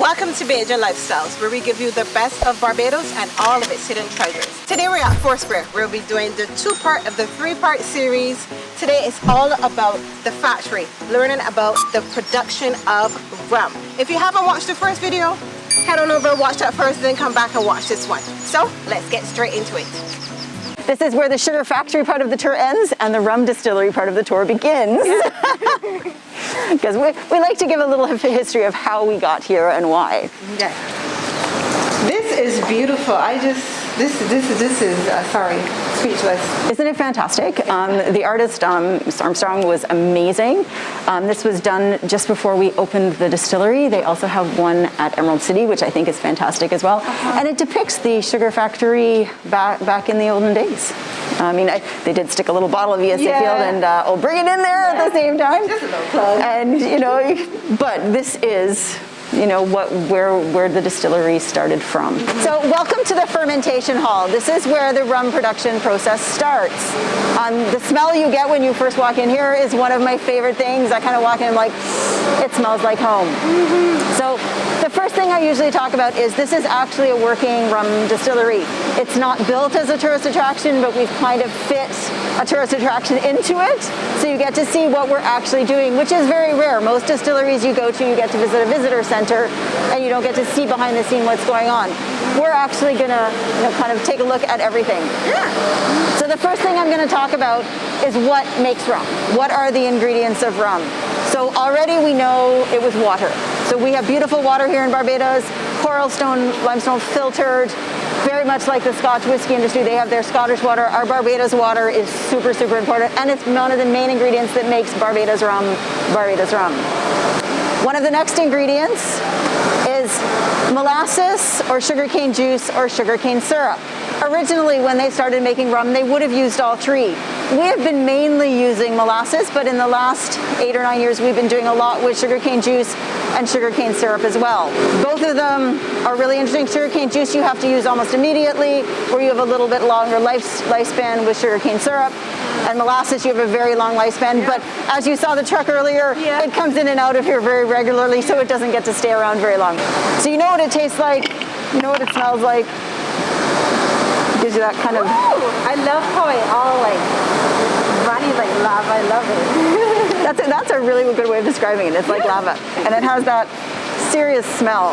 Welcome to Baja Lifestyles, where we give you the best of Barbados and all of its hidden treasures. Today we're at Foursquare. We'll be doing the two-part of the three-part series. Today is all about the factory, learning about the production of rum. If you haven't watched the first video, head on over, watch that first, then come back and watch this one. So let's get straight into it. This is where the sugar factory part of the tour ends and the rum distillery part of the tour begins. Because we like to give a little history of how we got here and why. Yeah. This is beautiful. This is sorry, speechless. Isn't it fantastic? The artist, Armstrong, was amazing. This was done just before we opened the distillery. They also have one at Emerald City, which I think is fantastic as well. And it depicts the sugar factory back in the olden days. I mean, they did stick a little bottle of ESA Field and bring it in there at the same time. Just a little plug. And, but this is, where the distillery started from. So welcome to the fermentation hall. This is where the rum production process starts. The smell you get when you first walk in here is one of my favorite things. I kind of walk in and I'm like, it smells like home. So the first thing I usually talk about is this is actually a working rum distillery. It's not built as a tourist attraction, but we've kind of fit a tourist attraction into it. So you get to see what we're actually doing, which is very rare. Most distilleries you go to, you get to visit a visitor center and you don't get to see behind the scene what's going on. We're actually gonna kind of take a look at everything. Yeah. So the first thing I'm gonna talk about is what makes rum. What are the ingredients of rum? So already we know it was water. So we have beautiful water here in Barbados, coral stone, limestone filtered, very much like the Scotch whiskey industry. They have their Scottish water. Our Barbados water is super, super important, and it's one of the main ingredients that makes Barbados rum, Barbados rum. One of the next ingredients is molasses or sugarcane juice or sugarcane syrup. Originally, when they started making rum, they would have used all three. We have been mainly using molasses, but in the last 8 or 9 years, we've been doing a lot with sugarcane juice and sugarcane syrup as well. Both of them are really interesting. Sugarcane juice you have to use almost immediately, where you have a little bit longer lifespan with sugarcane syrup. And molasses, you have a very long lifespan. Yeah. But as you saw the truck earlier, it comes in and out of here very regularly, so it doesn't get to stay around very long. So you know what it tastes like, you know what it smells like. Gives you that kind of... Ooh, I love how it all runny like lava. I love it. That's a really good way of describing it. It's like lava. And it has that serious smell.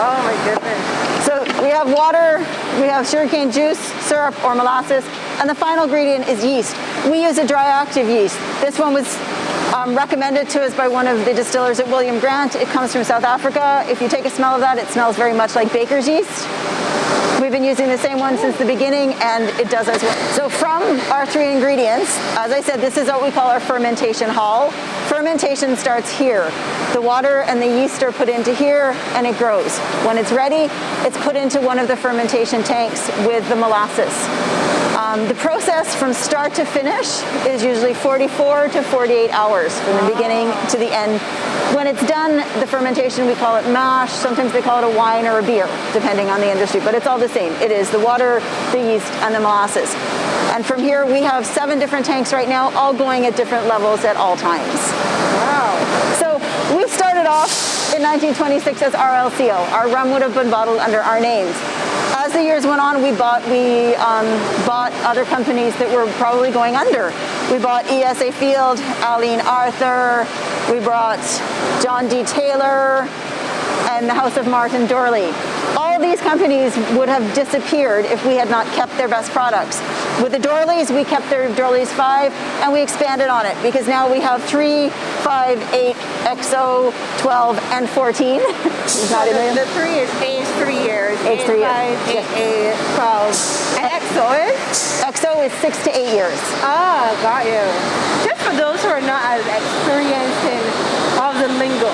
Oh my goodness. So we have water, we have sugarcane juice, syrup or molasses, and the final ingredient is yeast. We use a dry active yeast. This one was recommended to us by one of the distillers at William Grant. It comes from South Africa. If you take a smell of that, it smells very much like baker's yeast. We've been using the same one since the beginning, and it does as well. So from our three ingredients, as I said, this is what we call our fermentation hall. Fermentation starts here. The water and the yeast are put into here, and it grows. When it's ready, it's put into one of the fermentation tanks with the molasses. The process from start to finish is usually 44 to 48 hours from the beginning to the end. When it's done, the fermentation, we call it mash. Sometimes they call it a wine or a beer, depending on the industry, but it's all the same. It is the water, the yeast, and the molasses. And from here, we have 7 different tanks right now, all going at different levels at all times. Wow. So we started off in 1926 as RLCO. Our rum would have been bottled under our names. As the years went on, we bought other companies that were probably going under. We bought ESA Field, Aline Arthur, we brought John D. Taylor, and the House of Martin Dorley. All these companies would have disappeared if we had not kept their best products. With the Dorleys, we kept their Dorleys 5 and we expanded on it because now we have 3, 5, 8, XO, 12, and 14. The 3 is aged 3 years. Aged 3 years. 5, 8, 12. And XO is? XO is 6 to 8 years. Ah, got you. Just for those who are not as experienced in all the lingo.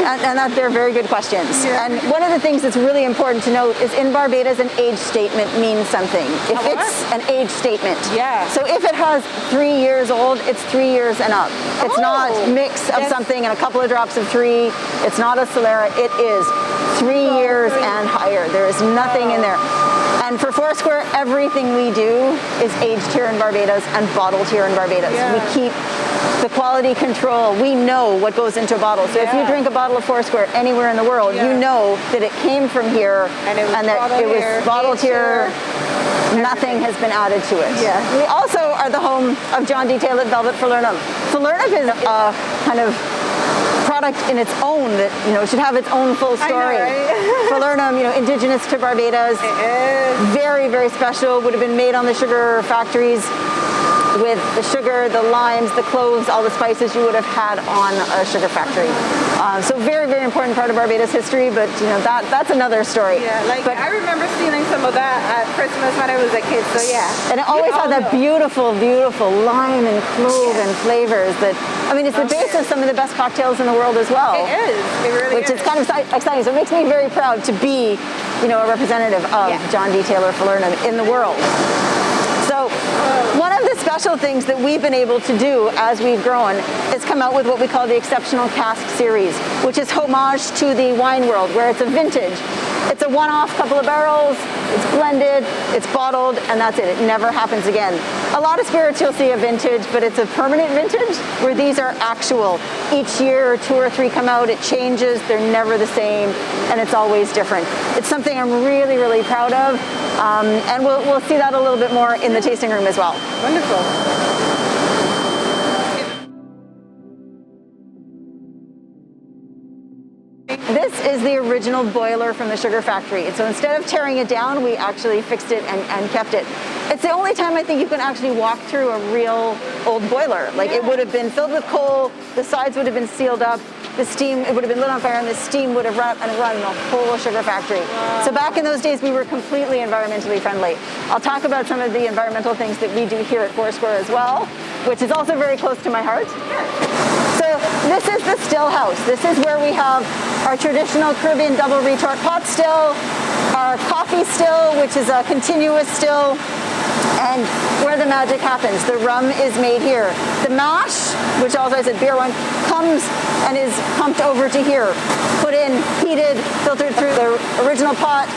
and they're very good questions. Yeah. And one of the things that's really important to note is in Barbados, an age statement means something. If it's an age statement. Yeah. So if it has 3 years old, it's 3 years and up. It's not mix of something and a couple of drops of 3. It's not a Solera. It is 3 years and higher. There is nothing in there. And for Foursquare, everything we do is aged here in Barbados and bottled here in Barbados. Yeah. We keep the quality control. We know what goes into a bottle. So if you drink a bottle of Foursquare anywhere in the world, you know that it came from here and that it was bottled here. Nothing has been added to it. Yeah. We also are the home of John D. Taylor Velvet Falernum. Falernum is a kind of product in its own that should have its own full story. I know, right? Falernum, indigenous to Barbados. It is. Very, very special. Would have been made on the sugar factories with the sugar, the limes, the cloves, all the spices you would have had on a sugar factory. So very, very important part of Barbados history, but that's another story. Yeah, but I remember stealing some of that at Christmas when I was a kid, so yeah. And it always had that beautiful, beautiful lime and clove and flavors that, it's the base of some of the best cocktails in the world as well. It is, it really which is kind of exciting. So it makes me very proud to be, a representative of John D. Taylor Falernum in the world. So one of the special things that we've been able to do as we've grown is come out with what we call the Exceptional Cask Series, which is homage to the wine world, where it's a vintage. It's a one-off couple of barrels, it's blended, it's bottled, and that's it. It never happens again. A lot of spirits you'll see a vintage, but it's a permanent vintage, where these are actual. Each year, 2 or 3 come out, it changes, they're never the same, and it's always different. It's something I'm really, really proud of, and we'll see that a little bit more in the tasting room as well. Wonderful. This is the original boiler from the sugar factory. So instead of tearing it down, we actually fixed it and kept it. It's the only time I think you can actually walk through a real old boiler. Like it would have been filled with coal, the sides would have been sealed up, the steam, it would have been lit on fire, and the steam would have run the whole sugar factory. Wow. So back in those days, we were completely environmentally friendly. I'll talk about some of the environmental things that we do here at Foursquare as well, which is also very close to my heart. So this is the still house. This is where we have our traditional Caribbean double retort pot still, our coffee still, which is a continuous still, and where the magic happens. The rum is made here. The mash, which also I said beer wine, comes and is pumped over to here, put in, heated, filtered through the original pot,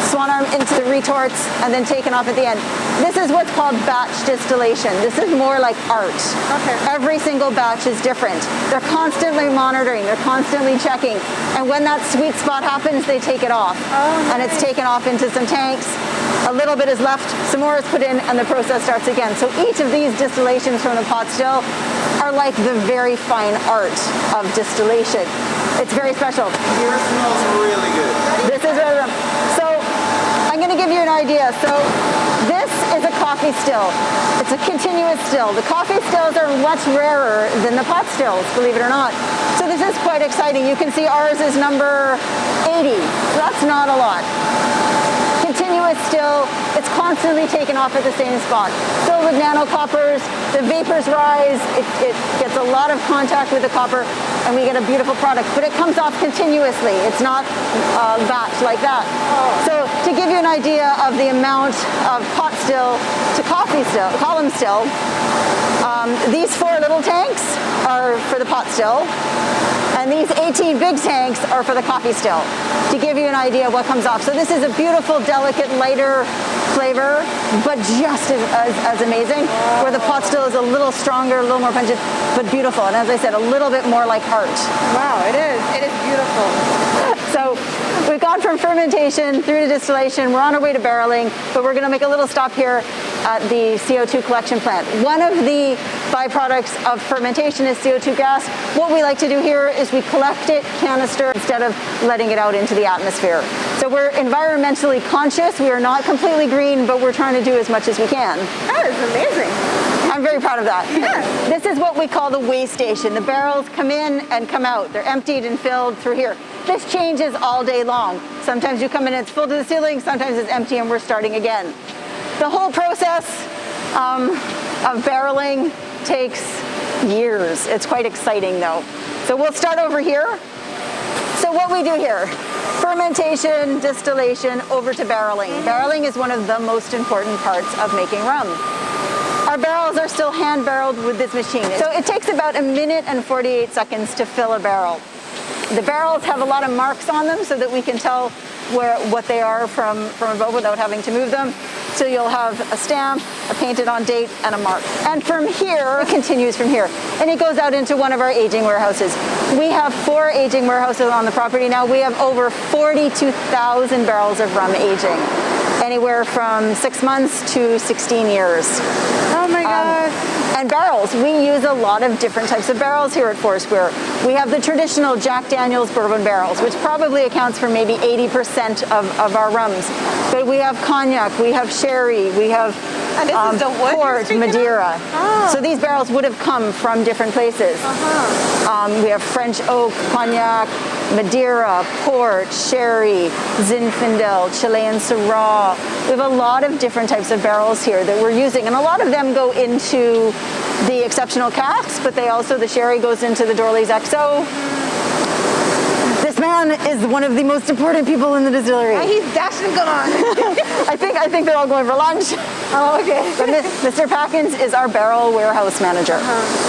swan arm into the retorts, and then taken off at the end. This is what's called batch distillation. This is more like art. Okay. Every single batch is different. They're constantly monitoring, they're constantly checking, and when that sweet spot happens, they take it off. Oh, and it's taken off into some tanks. A little bit is left, some more is put in, and the process starts again. So each of these distillations from the pot still are like the very fine art of distillation. It's very special. It smells really good. This is really, so I'm going to give you an idea. So this is a coffee still. It's a continuous still. The coffee stills are much rarer than the pot stills, believe it or not. So this is quite exciting. You can see ours is number 80. That's not a lot. Continuous still, it's constantly taken off at the same spot. Filled with nano coppers, the vapors rise, it gets a lot of contact with the copper, and we get a beautiful product, but it comes off continuously. It's not batch like that. So to give you an idea of the amount of pot still to coffee still, column still, these 4 little tanks are for the pot still, and these 18 big tanks are for the coffee still, to give you an idea of what comes off. So this is a beautiful, delicate, lighter flavor, but just as amazing, where the pot still is a little stronger, a little more pungent, but beautiful. And as I said, a little bit more like art. Wow, it is. It is beautiful. So we've gone from fermentation through to distillation. We're on our way to barreling, but we're going to make a little stop here at the CO2 collection plant. One of the byproducts of fermentation is CO2 gas. What we like to do here is we collect it, canister, instead of letting it out into the atmosphere. So we're environmentally conscious. We are not completely green, but we're trying to do as much as we can. That is amazing. I'm very proud of that. Yeah. This is what we call the weigh station. The barrels come in and come out. They're emptied and filled through here. This changes all day long. Sometimes you come in and it's full to the ceiling, sometimes it's empty and we're starting again. The whole process of barreling takes years. It's quite exciting though. So we'll start over here. So what we do here, fermentation, distillation, over to barreling. Barreling is one of the most important parts of making rum. Our barrels are still hand barreled with this machine. So it takes about 1 minute and 48 seconds to fill a barrel. The barrels have a lot of marks on them so that we can tell what they are from above without having to move them. So you'll have a stamp, a painted on date, and a mark. And from here, it continues from here. And it goes out into one of our aging warehouses. We have 4 aging warehouses on the property now. We have over 42,000 barrels of rum aging. Anywhere from 6 months to 16 years. Oh my God. And barrels, we use a lot of different types of barrels here at Foursquare. We have the traditional Jack Daniel's bourbon barrels, which probably accounts for maybe 80% of our rums. But we have cognac, we have sherry, we have And this is the wood you're port, speaking of? Madeira. Oh. So these barrels would have come from different places. We have French oak, cognac, Madeira, port, sherry, Zinfandel, Chilean Syrah. We have a lot of different types of barrels here that we're using, and a lot of them go into the exceptional casks, but the sherry goes into the Dorley's XO. This man is one of the most important people in the distillery. And he's dashing gone. I think they're all going for lunch. Oh, okay. But Mr. Packins is our barrel warehouse manager.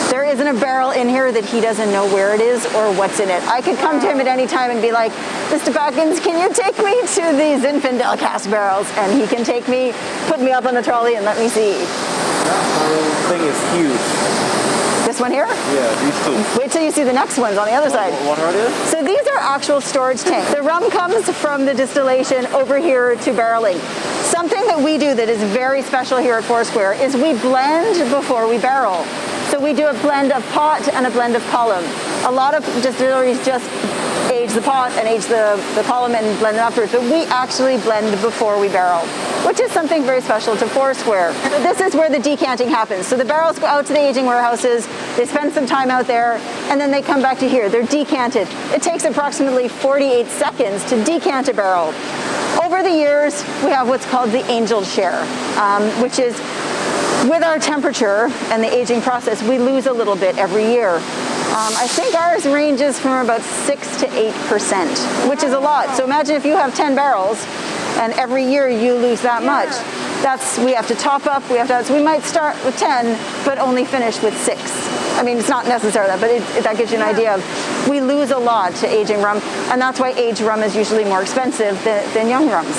There isn't a barrel in here that he doesn't know where it is or what's in it. I could come to him at any time and be like, Mr. Packins, can you take me to the Zinfandel cask barrels? And he can put me up on the trolley and let me see. That whole thing is huge. This one here? Yeah, these two. Wait till you see the next ones on the other side. What are they? So these are actual storage tanks. The rum comes from the distillation over here to barreling. Something that we do that is very special here at Foursquare is we blend before we barrel. So we do a blend of pot and a blend of column. A lot of distilleries just age the pot and age the column and blend it afterwards, but we actually blend before we barrel, which is something very special to Foursquare. This is where the decanting happens. So the barrels go out to the aging warehouses, they spend some time out there, and then they come back to here. They're decanted. It takes approximately 48 seconds to decant a barrel. Over the years, we have what's called the angel share, which is with our temperature and the aging process, we lose a little bit every year. I think ours ranges from about 6 to 8%, which is a lot. So imagine if you have 10 barrels and every year you lose that much. We have to top up, so we might start with 10, but only finish with 6. I mean, it's not necessarily that, but that gives you an idea of, we lose a lot to aging rum, and that's why aged rum is usually more expensive than young rums.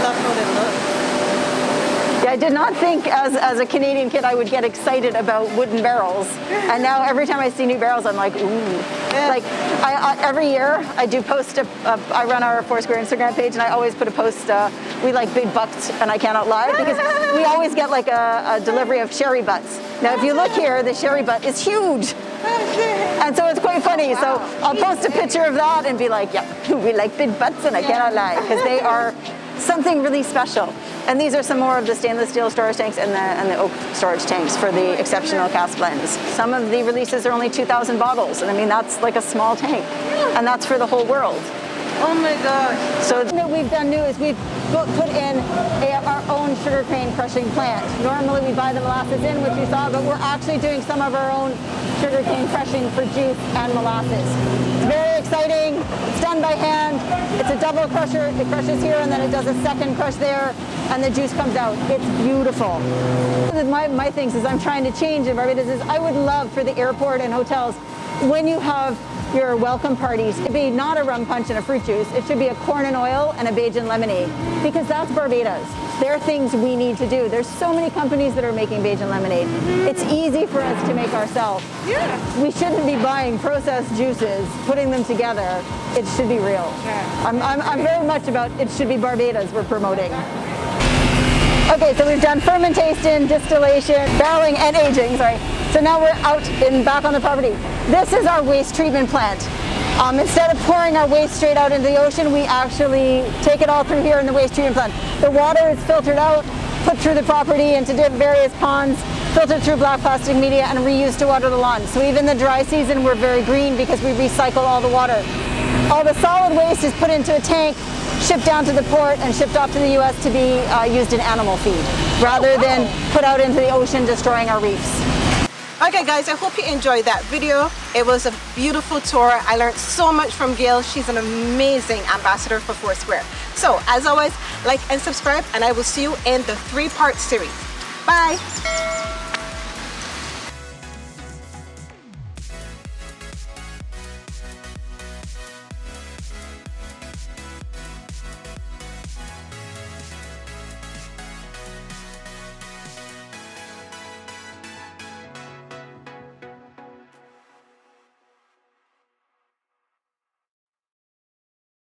That's how they look. Yeah, I did not think as a Canadian kid I would get excited about wooden barrels, and now every time I see new barrels I'm like, ooh. Yeah. Like every year I do post I run our Foursquare Instagram page, and I always put a post, we like big butts and I cannot lie, because we always get like a delivery of sherry butts. Now if you look here, the sherry butt is huge. And so it's quite funny. Wow. So I'll post a picture of that and be like, yeah, we like big butts and I cannot lie, because they are something really special. And these are some more of the stainless steel storage tanks and the oak storage tanks for the exceptional cask blends. Some of the releases are only 2,000 bottles, and I mean, that's like a small tank, and that's for the whole world. Oh my gosh. So what we've done new is we've put in our own sugarcane crushing plant. Normally we buy the molasses in, which you saw, but we're actually doing some of our own sugarcane crushing for juice and molasses. It's very exciting. It's done by hand. It's a double crusher. It crushes here and then it does a second crush there, and the juice comes out. It's beautiful. My things is I'm trying to change in Barbados is I would love for the airport and hotels, when you have your welcome parties, to be not a rum punch and a fruit juice. It should be a corn and oil and a Bajan lemonade, because that's Barbados. They're things we need to do. There's so many companies that are making Bajan lemonade. It's easy for us to make ourselves. Yeah. We shouldn't be buying processed juices, putting them together. It should be real. Yeah. I'm very much about it should be Barbados we're promoting. Okay, so we've done fermentation, distillation, barreling, and aging, sorry. So now we're out back on the property. This is our waste treatment plant. Instead of pouring our waste straight out into the ocean, we actually take it all through here in the waste treatment plant. The water is filtered out, put through the property into various ponds, filtered through black plastic media, and reused to water the lawn. So even the dry season, we're very green because we recycle all the water. All the solid waste is put into a tank, shipped down to the port, and shipped off to the US to be used in animal feed, rather than put out into the ocean destroying our reefs. Okay guys, I hope you enjoyed that video. It was a beautiful tour. I learned so much from Gail. She's an amazing ambassador for Foursquare. So as always, like and subscribe, and I will see you in the 3-part series. Bye.